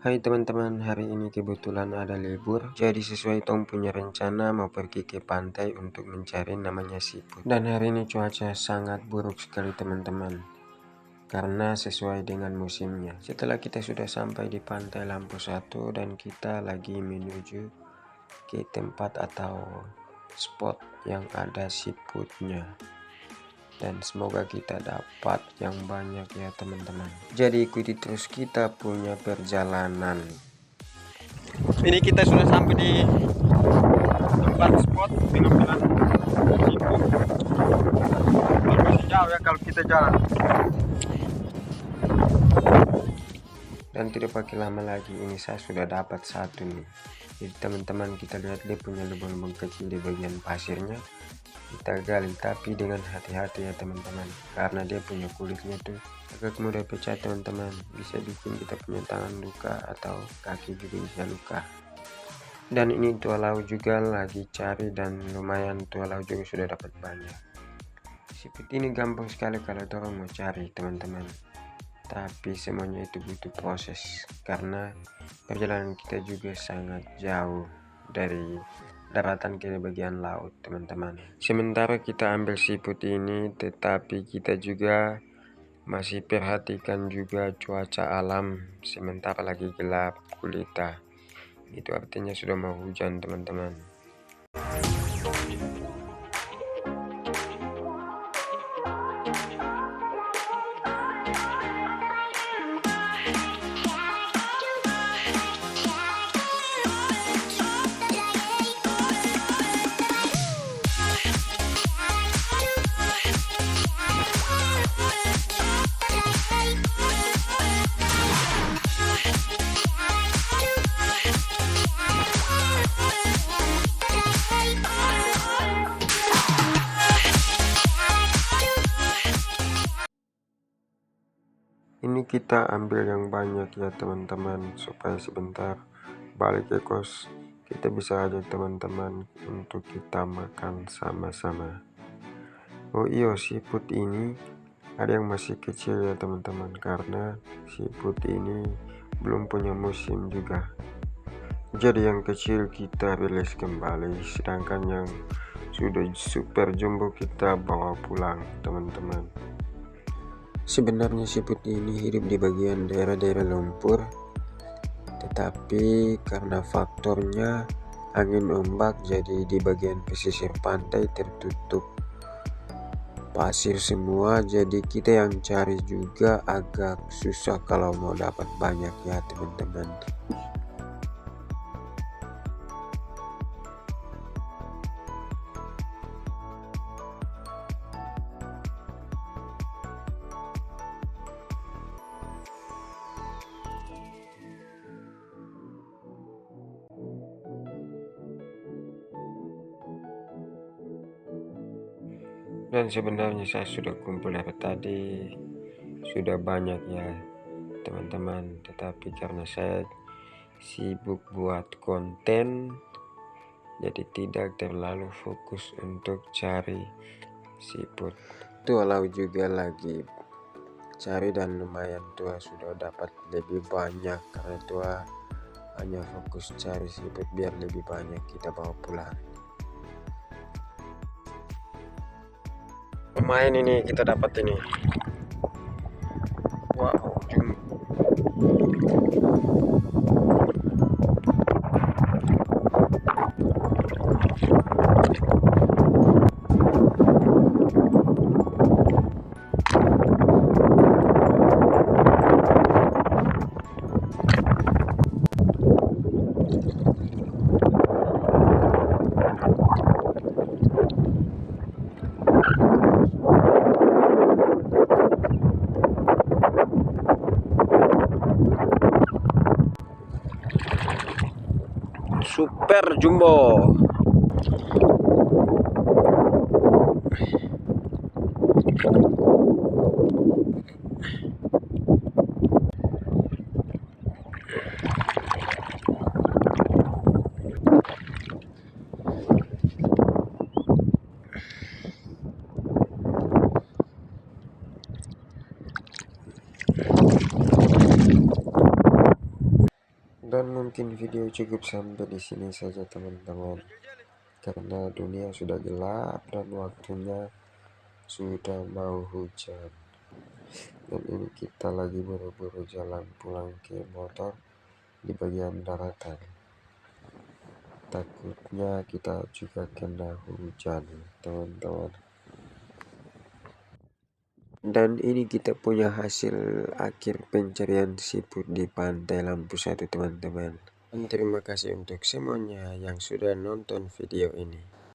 Hai teman-teman, hari ini kebetulan ada libur, jadi sesuai Tom punya rencana mau pergi ke pantai untuk mencari namanya siput. Dan hari ini cuaca sangat buruk sekali teman-teman, karena sesuai dengan musimnya. Setelah kita sudah sampai di pantai Lampu Satu dan kita lagi menuju ke tempat atau spot yang ada siputnya. Dan semoga kita dapat yang banyak ya teman-teman. Jadi ikuti terus kita punya perjalanan. Ini kita sudah sampai di tempat spot pengambilan siput. Masih jauh ya kalau kita jalan. Dan tidak pakai lama lagi, ini saya sudah dapat satu nih. Jadi teman-teman, kita lihat dia punya lubang-lubang kecil di bagian pasirnya. Kita gali tapi dengan hati-hati ya teman-teman, karena dia punya kulitnya tuh agak mudah pecah teman-teman, bisa bikin kita punya tangan luka atau kaki juga bisa luka. Dan ini tualau juga lagi cari, dan lumayan tualau juga sudah dapat banyak. Siput ini gampang sekali kalau orang mau cari teman-teman, tapi semuanya itu butuh proses karena perjalanan kita juga sangat jauh dari daratan ke bagian laut teman-teman. Sementara kita ambil siput ini, tetapi kita juga masih perhatikan juga cuaca alam. Sementara lagi gelap gulita, itu artinya sudah mau hujan teman-teman. Ini kita ambil yang banyak ya teman-teman, supaya sebentar balik ke kos kita bisa ajak teman-teman untuk kita makan sama-sama. Oh iya, siput ini ada yang masih kecil ya teman-teman, karena siput ini belum punya musim juga. Jadi yang kecil kita rilis kembali, sedangkan yang sudah super jumbo kita bawa pulang teman-teman. Sebenarnya siput ini hidup di bagian daerah-daerah lumpur, tetapi karena faktornya angin ombak, jadi di bagian pesisir pantai tertutup pasir semua, jadi kita yang cari juga agak susah kalau mau dapat banyak ya teman-teman. Dan sebenarnya saya sudah kumpul dari tadi, sudah banyak ya teman-teman, tetapi karena saya sibuk buat konten, jadi tidak terlalu fokus untuk cari siput. Tualau juga lagi cari dan lumayan tua sudah dapat lebih banyak, karena tua hanya fokus cari siput biar lebih banyak kita bawa pulang. Lumayan ini kita dapat ini. Wow, super jumbo. Dan mungkin video cukup sampai di sini saja teman-teman, karena dunia sudah gelap dan waktunya sudah mau hujan. Dan ini kita lagi buru-buru jalan pulang ke motor di bagian daratan. Takutnya kita juga kena hujan teman-teman. Dan ini kita punya hasil akhir pencarian siput di Pantai Lampu Satu teman-teman. Dan terima kasih untuk semuanya yang sudah nonton video ini.